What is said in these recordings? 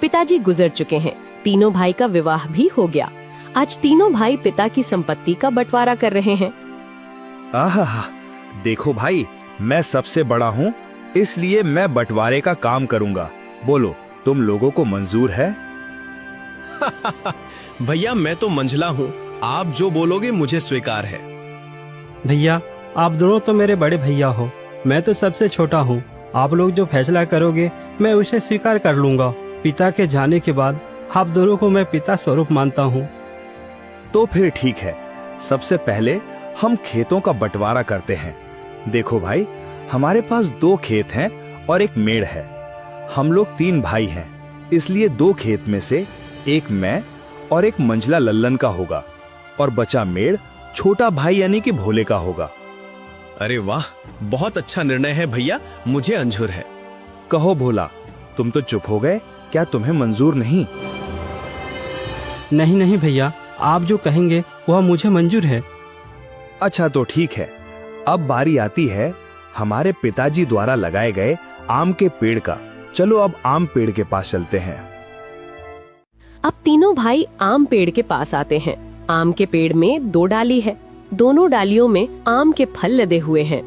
पिताजी गुजर चुके हैं। तीनों भाई का विवाह भी हो गया। आज तीनों भाई पिता की संपत्ति का बंटवारा कर रहे हैं। आहा, देखो भाई, मैं सबसे बड़ा हूँ, इसलिए मैं बंटवारे का काम करूँगा। बोलो, तुम लोगों को मंजूर है? भैया मैं तो मंझला हूँ, आप जो बोलोगे मुझे स्वीकार है। भैया आप दोनों तो मेरे बड़े भैया हो, मैं तो सबसे छोटा हूँ। आप लोग जो फैसला करोगे मैं उसे स्वीकार कर लूंगा। पिता के जाने के बाद आप दोनों को मैं पिता स्वरूप मानता हूँ। तो फिर ठीक है, सबसे पहले हम खेतों का बंटवारा करते हैं। देखो भाई, हमारे पास 2 खेत हैं और एक मेड़ है। हम लोग 3 भाई हैं, इसलिए 2 खेत में से एक मैं और एक मंझला लल्लन का होगा और बचा मेड़ छोटा भाई यानी कि भोले का होगा। अरे वाह, बहुत अच्छा निर्णय है भैया, मुझे मंजूर है। कहो भोला, तुम तो चुप हो गए, क्या तुम्हें मंजूर नहीं? नहीं नहीं भैया, आप जो कहेंगे वह मुझे मंजूर है। अच्छा तो ठीक है, अब बारी आती है हमारे पिताजी द्वारा लगाए गए आम के पेड़ का। चलो अब आम पेड़ के पास चलते हैं। अब तीनों भाई आम पेड़ के पास आते हैं। आम के पेड़ में 2 डाली है, दोनों डालियों में आम के फल लदे हुए हैं।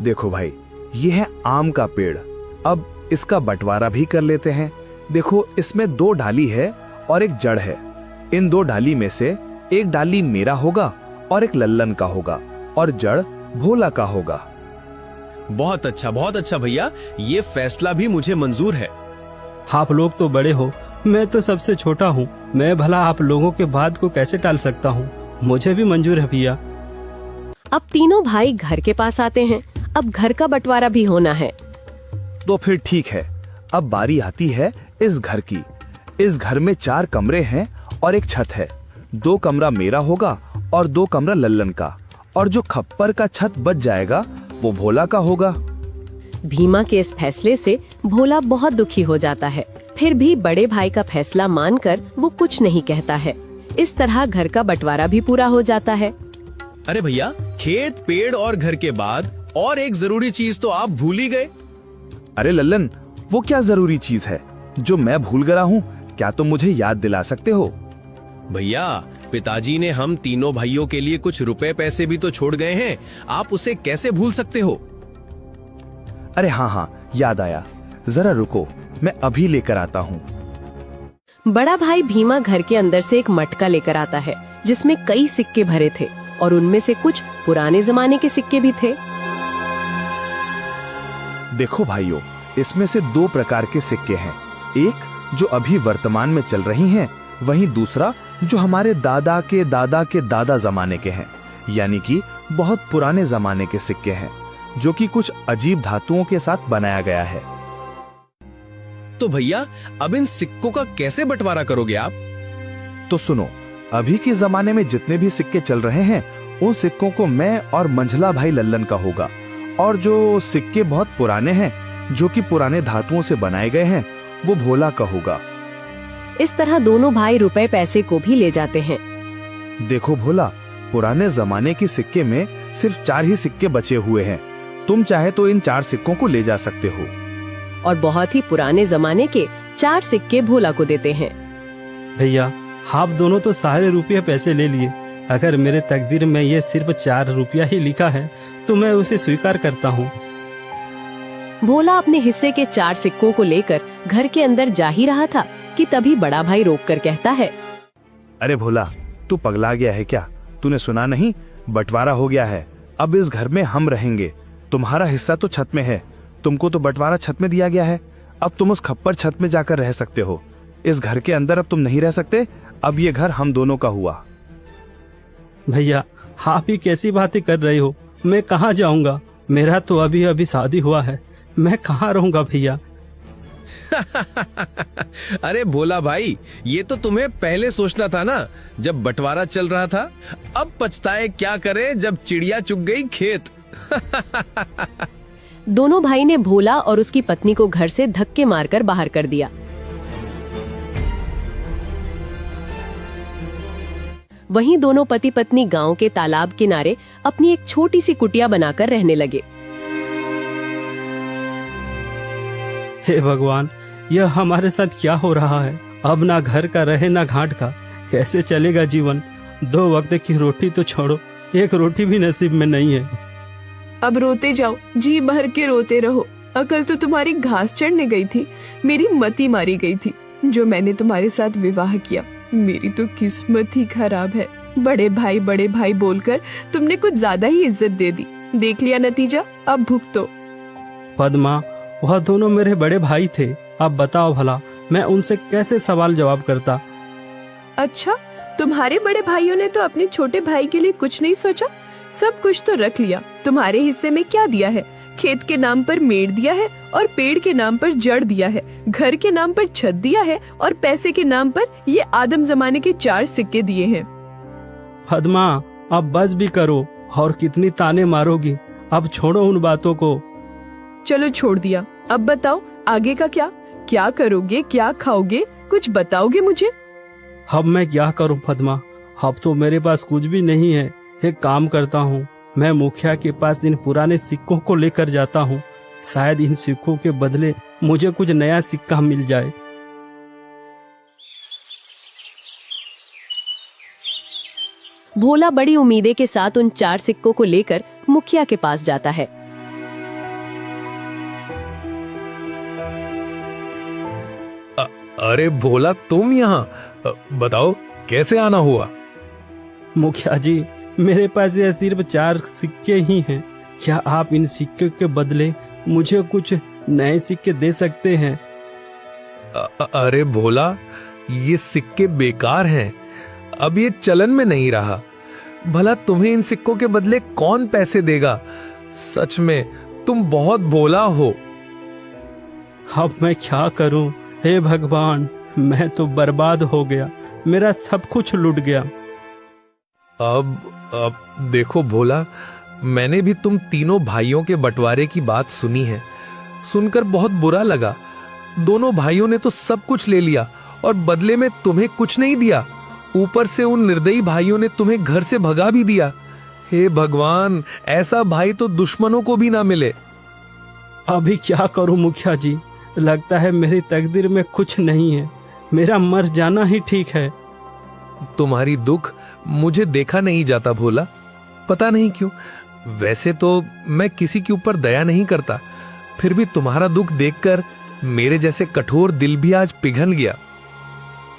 देखो भाई, ये है आम का पेड़। अब इसका बंटवारा भी कर लेते हैं। देखो, इसमें 2 डाली है और एक जड़ है। इन 2 डाली में से एक डाली मेरा होगा और एक लल्लन का होगा और जड़ भोला का होगा। बहुत अच्छा भैया, ये फैसला भी मुझे मंजूर है। आप लोग तो बड़े हो, मैं तो सबसे छोटा हूँ। मैं भला आप लोगों के बात को कैसे टाल सकता हूँ? मुझे भी मंजूर है भैया। अब तीनों भाई घर के पास आते हैं। अब घर का बंटवारा भी होना है। तो फिर ठीक है, अब बारी आती है इस घर की। इस घर में 4 कमरे हैं और एक छत है। 2 कमरा मेरा होगा और 2 कमरा लल्लन का, और जो खप्पर का छत बच जाएगा वो भोला का होगा। भीमा के इस फैसले से भोला बहुत दुखी हो जाता है। फिर भी बड़े भाई का फैसला मानकर वो कुछ नहीं कहता है। इस तरह घर का बंटवारा भी पूरा हो जाता है। अरे भैया, खेत, पेड़ और घर के बाद और एक जरूरी चीज तो आप भूल ही गए। अरे लल्लन, वो क्या जरूरी चीज है जो मैं भूल गया हूँ? क्या तुम मुझे याद दिला सकते हो? भैया, पिताजी ने हम तीनों भाइयों के लिए कुछ रुपए पैसे भी तो छोड़ गए हैं, आप उसे कैसे भूल सकते हो? अरे हाँ, याद आया। जरा रुको, मैं अभी लेकर आता हूँ। बड़ा भाई भीमा घर के अंदर से एक मटका लेकर आता है जिसमें कई सिक्के भरे थे और उनमें से कुछ पुराने जमाने के सिक्के भी थे। देखो भाइयों, इसमें से 2 प्रकार के सिक्के हैं। एक जो अभी वर्तमान में चल रही हैं, वहीं दूसरा जो हमारे दादा के दादा के दादा जमाने के हैं, यानी कि बहुत पुराने जमाने के सिक्के हैं, जो कि कुछ अजीब धातुओं के साथ बनाया गया है। तो भैया, अब इन सिक्कों का कैसे बंटवारा करोगे आप? तो सुनो, अभी के जमाने में जितने भी सिक्के चल रहे हैं, उन सिक्कों को मैं और मंझला भाई लल्लन का होगा, और जो सिक्के बहुत पुराने हैं, जो कि पुराने धातुओं से बनाए गए हैं, वो भोला का होगा। इस तरह दोनों भाई रुपए पैसे को भी ले जाते हैं। देखो भोला, पुराने जमाने के सिक्के में सिर्फ 4 ही सिक्के बचे हुए हैं। तुम चाहे तो इन 4 सिक्कों को ले जा सकते हो। और बहुत ही पुराने जमाने के 4 सिक्के भोला को देते हैं। भैया, आप दोनों तो सारे रुपये पैसे ले लिए। अगर मेरे तकदीर में ये सिर्फ 4 रुपया ही लिखा है तो मैं उसे स्वीकार करता हूँ। भोला अपने हिस्से के 4 सिक्कों को लेकर घर के अंदर जा ही रहा था कि तभी बड़ा भाई रोककर कहता है, अरे भोला, तू पगला गया है क्या? तूने सुना नहीं? बंटवारा हो गया है। अब इस घर में हम रहेंगे। तुम्हारा हिस्सा तो छत में है, तुमको तो बंटवारा छत में दिया गया है। अब तुम उस खप्पर छत में जाकर रह सकते हो। इस घर के अंदर अब तुम नहीं रह सकते। अब ये घर हम दोनों का हुआ। भैया, आप ही कैसी बातें कर रहे हो? मैं कहाँ जाऊंगा? मेरा तो अभी अभी शादी हुआ है, मैं कहाँ रहूंगा भैया? अरे भोला भाई, ये तो तुम्हें पहले सोचना था ना, जब बंटवारा चल रहा था। अब पछताए क्या करें जब चिड़िया चुग गई खेत। दोनों भाई ने भोला और उसकी पत्नी को घर से धक्के मारकर बाहर कर दिया। वहीं दोनों पति पत्नी गांव के तालाब किनारे अपनी एक छोटी सी कुटिया बनाकर रहने लगे। हे भगवान, यह हमारे साथ क्या हो रहा है? अब ना घर का रहे ना घाट का, कैसे चलेगा जीवन? 2 वक्त की रोटी तो छोड़ो, एक रोटी भी नसीब में नहीं है। अब रोते जाओ, जी भर के रोते रहो। अकल तो तुम्हारी घास चढ़ने गई थी, मेरी मती मारी गई थी जो मैंने तुम्हारे साथ विवाह किया। मेरी तो किस्मत ही खराब है। बड़े भाई बोलकर तुमने कुछ ज्यादा ही इज्जत दे दी। देख लिया नतीजा, अब भुगतो। पद्मा, वह दोनों मेरे बड़े भाई थे। अब बताओ भला, मैं उनसे कैसे सवाल जवाब करता? अच्छा, तुम्हारे बड़े भाइयों ने तो अपने छोटे भाई के लिए कुछ नहीं सोचा? सब कुछ तो रख लिया। तुम्हारे हिस्से में क्या दिया है? खेत के नाम पर मेड़ दिया है और पेड़ के नाम पर जड़ दिया है, घर के नाम पर छत दिया है और पैसे के नाम पर ये आदम जमाने के 4 सिक्के दिए हैं। पद्मा, अब बस भी करो, और कितनी ताने मारोगी? अब छोड़ो उन बातों को। चलो छोड़ दिया, अब बताओ आगे का क्या? क्या करोगे, क्या खाओगे, कुछ बताओगे मुझे? अब मैं क्या करूं पद्मा? अब तो मेरे पास कुछ भी नहीं है। एक काम करता हूँ, मैं मुखिया के पास इन पुराने सिक्कों को लेकर जाता हूँ। शायद इन सिक्कों के बदले मुझे कुछ नया सिक्का मिल जाए। भोला बड़ी उम्मीदें के साथ उन 4 सिक्कों को लेकर मुखिया के पास जाता है। अरे भोला, तुम यहाँ? बताओ कैसे आना हुआ? मुखिया जी, मेरे पास यह सिर्फ 4 सिक्के ही हैं। क्या आप इन सिक्के के बदले मुझे कुछ नए सिक्के दे सकते हैं? अरे भोला, ये सिक्के बेकार हैं। अब ये चलन में नहीं रहा। भला तुम्हें इन सिक्कों के बदले कौन पैसे देगा? सच में तुम बहुत भोला हो। अब मैं क्या करूं? हे भगवान, मैं तो बर्बाद हो गया। मेरा सब कुछ लुट गया। अब देखो भोला, मैंने भी तुम तीनों भाइयों के बंटवारे की बात सुनी है। सुनकर बहुत बुरा लगा। दोनों भाइयों ने तो सब कुछ ले लिया और बदले में तुम्हें कुछ नहीं दिया। ऊपर से उन निर्दयी भाइयों ने तुम्हें घर से भगा भी दिया। हे भगवान, ऐसा भाई तो दुश्मनों को भी ना मिले। अभी क्या करूं मुखिया जी? लगता है मेरी तकदीर में कुछ नहीं है। मेरा मर जाना ही ठीक है। तुम्हारी दुख मुझे देखा नहीं जाता भोला, पता नहीं क्यों। वैसे तो मैं किसी के ऊपर दया नहीं करता, फिर भी तुम्हारा दुख देखकर मेरे जैसे कठोर दिल भी आज पिघल गया।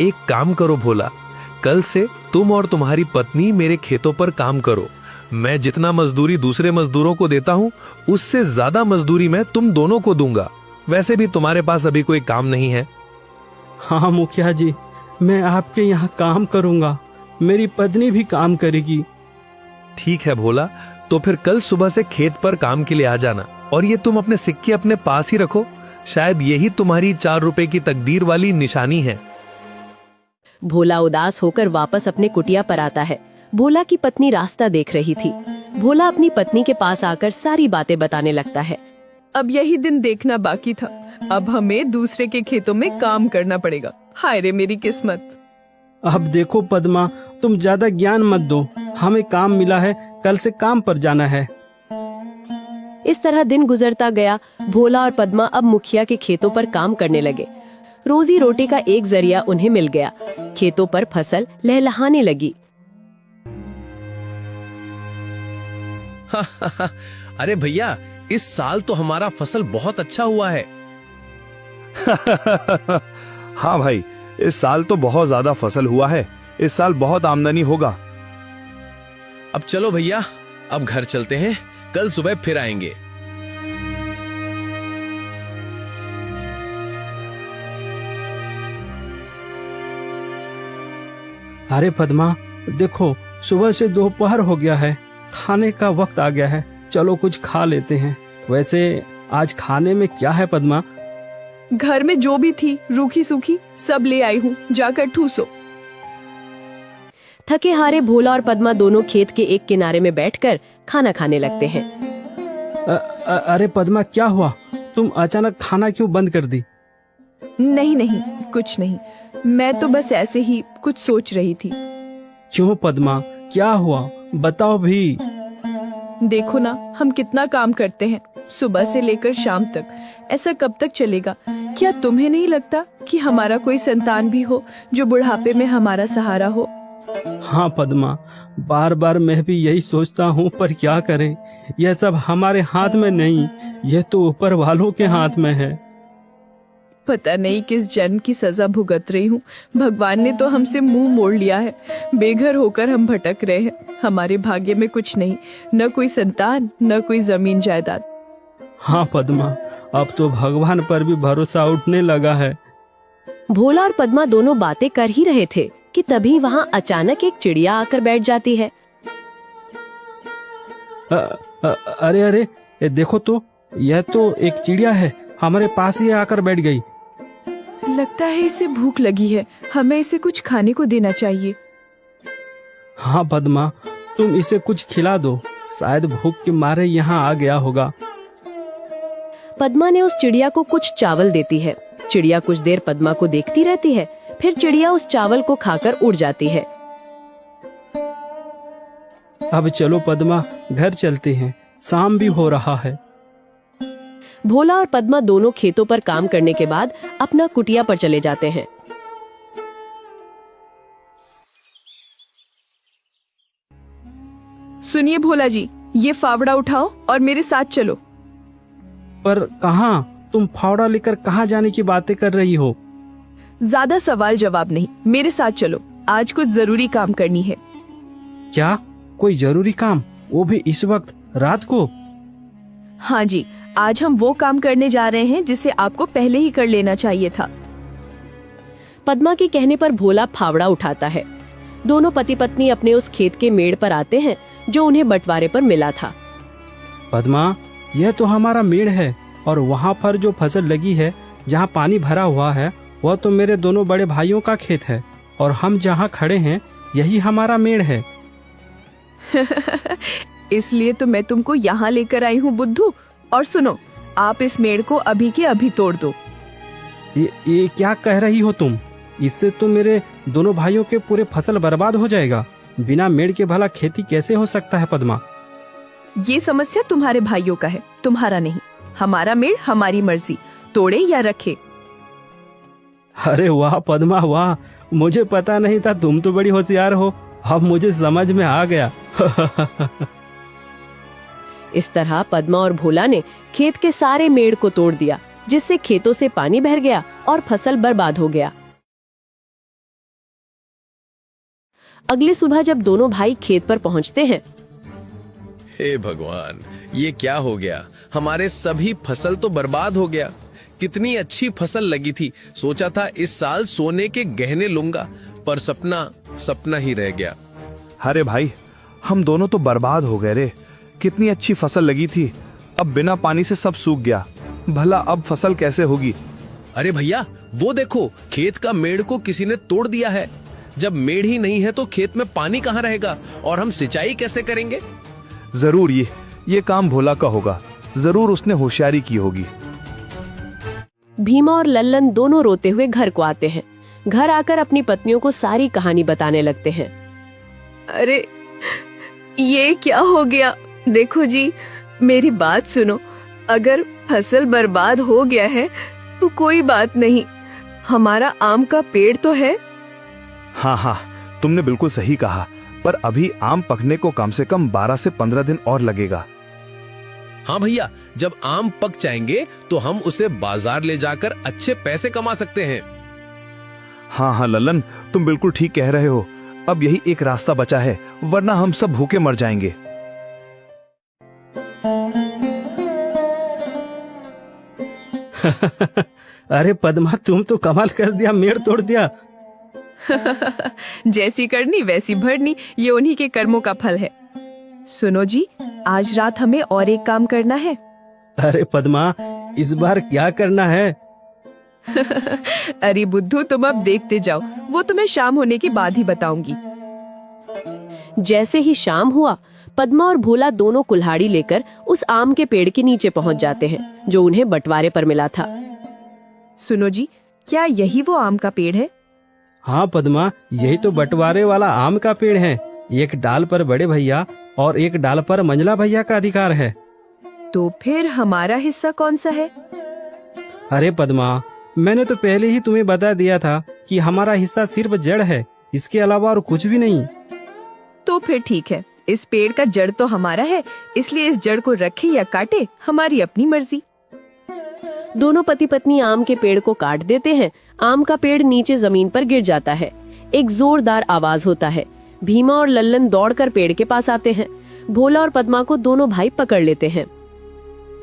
एक काम करो भोला, कल से तुम और तुम्हारी पत्नी मेरे खेतों पर काम करो। मैं जितना मजदूरी दूसरे मजदूरों को देता हूँ, उससे ज्यादा मजदूरी मैं तुम दोनों को दूंगा। वैसे भी तुम्हारे पास अभी कोई काम नहीं है। हाँ मुखिया जी, मैं आपके यहाँ काम करूंगा। मेरी पत्नी भी काम करेगी। ठीक है भोला, तो फिर कल सुबह से खेत पर काम के लिए आ जाना। और ये तुम अपने सिक्के अपने पास ही रखो, शायद यही तुम्हारी 4 रुपए की तकदीर वाली निशानी है। भोला उदास होकर वापस अपने कुटिया पर आता है। भोला की पत्नी रास्ता देख रही थी। भोला अपनी पत्नी के पास आकर सारी बातें बताने लगता है। अब यही दिन देखना बाकी था। अब हमें दूसरे के खेतों में काम करना पड़ेगा। हाय रे मेरी किस्मत। अब देखो पद्मा, तुम ज्यादा ज्ञान मत दो। हमें काम मिला है, कल से काम पर जाना है। इस तरह दिन गुजरता गया। भोला और पद्मा अब मुखिया के खेतों पर काम करने लगे। रोजी रोटी का एक जरिया उन्हें मिल गया। खेतों पर फसल लहलहाने लगी। अरे भैया, इस साल तो हमारा फसल बहुत अच्छा हुआ है। हाँ भाई, इस साल तो बहुत ज्यादा फसल हुआ है। इस साल बहुत आमदनी होगा। अब चलो भैया, अब घर चलते हैं, कल सुबह फिर आएंगे। अरे पद्मा, देखो सुबह से दोपहर हो गया है, खाने का वक्त आ गया है। चलो कुछ खा लेते हैं। वैसे आज खाने में क्या है पद्मा? घर में जो भी थी रूखी सूखी सब ले आई हूँ, जाकर ठूसो। थके हारे भोला और पद्मा दोनों खेत के एक किनारे में बैठकर खाना खाने लगते हैं। अरे पद्मा, क्या हुआ? तुम अचानक खाना क्यों बंद कर दी? नहीं नहीं, कुछ नहीं। मैं तो बस ऐसे ही कुछ सोच रही थी। क्यों पद्मा, क्या हुआ? बताओ भी। देखो ना, हम कितना काम करते हैं सुबह से लेकर शाम तक। ऐसा कब तक चलेगा? क्या तुम्हें नहीं लगता कि हमारा कोई संतान भी हो जो बुढ़ापे में हमारा सहारा हो? हाँ पद्मा, बार बार मैं भी यही सोचता हूँ, पर क्या करें, यह सब हमारे हाथ में नहीं, यह तो ऊपर वालों के हाथ में है। पता नहीं किस जन्म की सजा भुगत रही हूँ। भगवान ने तो हमसे मुंह मोड़ लिया है। बेघर होकर हम भटक रहे हैं। हमारे भाग्य में कुछ नहीं, न कोई संतान, न कोई जमीन जायदाद। हाँ पद्मा, अब तो भगवान पर भी भरोसा उठने लगा है। भोला और पद्मा दोनों बातें कर ही रहे थे कि तभी वहाँ अचानक एक चिड़िया आकर बैठ जाती है। अरे अरे, ये देखो तो, यह तो एक चिड़िया है, हमारे पास ही आकर बैठ गई। लगता है इसे भूख लगी है, हमें इसे कुछ खाने को देना चाहिए। हाँ पद्मा, तुम इसे कुछ खिला दो, शायद भूख के मारे यहाँ आ गया होगा। पद्मा ने उस चिड़िया को कुछ चावल देती है। चिड़िया कुछ देर पद्मा को देखती रहती है, फिर चिड़िया उस चावल को खाकर उड़ जाती है। अब चलो पद्मा, घर चलते हैं, शाम भी हो रहा है। भोला और पद्मा दोनों खेतों पर काम करने के बाद अपना कुटिया पर चले जाते हैं। सुनिए भोला जी, ये फावड़ा उठाओ और मेरे साथ चलो। पर कहाँ? तुम फावड़ा लेकर कहाँ जाने की बातें कर रही हो? ज्यादा सवाल जवाब नहीं, मेरे साथ चलो, आज कुछ जरूरी काम करनी है। क्या? कोई जरूरी काम? वो भी इस वक्त, रात को? हाँ जी, आज हम वो काम करने जा रहे हैं जिसे आपको पहले ही कर लेना चाहिए था। पद्मा के कहने पर भोला फावड़ा उठाता है। दोनों पति पत्नी अपने उस खेत के मेड़ पर आते हैं जो उन्हें बंटवारे पर मिला था। पद्मा, यह तो हमारा मेड़ है, और वहाँ पर जो फसल लगी है, जहाँ पानी भरा हुआ है, वह तो मेरे दोनों बड़े भाइयों का खेत है, और हम जहाँ खड़े हैं यही हमारा मेड़ है। इसलिए तो मैं तुमको यहाँ लेकर आई हूँ बुद्धू। और सुनो, आप इस मेड़ को अभी के अभी तोड़ दो। ये क्या कह रही हो तुम? इससे तो मेरे दोनों भाइयों के पूरे फसल बर्बाद हो जाएगा। बिना मेड़ के भला खेती कैसे हो सकता है पद्मा? ये समस्या तुम्हारे भाइयों का है, तुम्हारा नहीं। हमारा मेड़ हमारी मर्जी, तोड़े या रखे। अरे वाह पद्मा वाह, मुझे पता नहीं था, तुम तो बड़ी होशियार हो, अब मुझे समझ में आ गया। इस तरह पद्मा और भोला ने खेत के सारे मेड़ को तोड़ दिया, जिससे खेतों से पानी बह गया और फसल बर्बाद हो गया। अगली सुबह जब दोनों भाई खेत पर पहुंचते हैं, हे भगवान, ये क्या हो गया? हमारे सभी फसल तो बर्बाद हो गया। कितनी अच्छी फसल लगी थी, सोचा था इस साल सोने के गहने लूंगा, पर सपना सपना ही रह गया। अरे भाई, हम दोनों तो बर्बाद हो गए रे। कितनी अच्छी फसल लगी थी, अब बिना पानी से सब सूख गया। भला अब फसल कैसे होगी? अरे भैया, वो देखो, खेत का मेड़ को किसी ने तोड़ दिया है। जब मेड़ ही नहीं है तो खेत में पानी कहाँ रहेगा, और हम सिंचाई कैसे करेंगे? जरूर ये काम भोला का होगा, जरूर उसने होशियारी की होगी। भीमा और लल्लन दोनों रोते हुए घर को आते हैं। घर आकर अपनी पत्नियों को सारी कहानी बताने लगते हैं। अरे ये क्या हो गया? देखो जी, मेरी बात सुनो। अगर फसल बर्बाद हो गया है तो कोई बात नहीं, हमारा आम का पेड़ तो है। हाँ, तुमने बिल्कुल सही कहा, पर अभी आम पकने को कम से कम 12 से 15 दिन और लगेगा। हाँ भैया, जब आम पक जाएंगे तो हम उसे बाजार ले जाकर अच्छे पैसे कमा सकते हैं। हाँ लल्लन, तुम बिल्कुल ठीक कह रहे हो। अब यही एक रास्ता बचा है, वरना हम सब भूखे मर जाएंगे। अरे पद्मा, तुम तो कमाल कर दिया, मेड़ तोड़ दिया। जैसी करनी वैसी भरनी, ये उन्हीं के कर्मों का फल है। सुनो जी, आज रात हमें और एक काम करना है। अरे पद्मा, इस बार क्या करना है? अरे बुद्धू, तुम अब देखते जाओ, वो तुम्हें शाम होने के बाद ही बताऊंगी। जैसे ही शाम हुआ, पद्मा और भोला दोनों कुल्हाड़ी लेकर उस आम के पेड़ के नीचे पहुंच जाते हैं जो उन्हें बंटवारे पर मिला था। सुनो जी, क्या यही वो आम का पेड़ है? हाँ पद्मा, यही तो बंटवारे वाला आम का पेड़ है। एक डाल पर बड़े भैया और एक डाल पर मंझला भैया का अधिकार है। तो फिर हमारा हिस्सा कौन सा है? अरे पद्मा, मैंने तो पहले ही तुम्हें बता दिया था कि हमारा हिस्सा सिर्फ जड़ है, इसके अलावा और कुछ भी नहीं। तो फिर ठीक है, इस पेड़ का जड़ तो हमारा है, इसलिए इस जड़ को रखे या काटे हमारी अपनी मर्जी। दोनों पति पत्नी आम के पेड़ को काट देते हैं। आम का पेड़ नीचे जमीन पर गिर जाता है। एक जोरदार आवाज होता है। भीमा और लल्लन दौड़कर पेड़ के पास आते हैं। भोला और पद्मा को दोनों भाई पकड़ लेते हैं।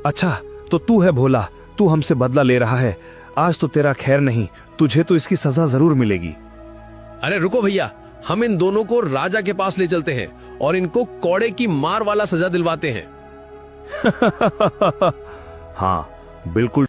अच्छा, तो तू है भोला, तू हमसे बदला ले रहा है। आज तो तेरा खैर नहीं, तुझे तो इसकी सजा जरूर मिलेगी। अरे रुको भैया, हम इन दोनों को राजा के पास ले चलते हैं और इनको कौड़े की मार वाला सजा दिलवाते हैं। हाँ, बिल्कुल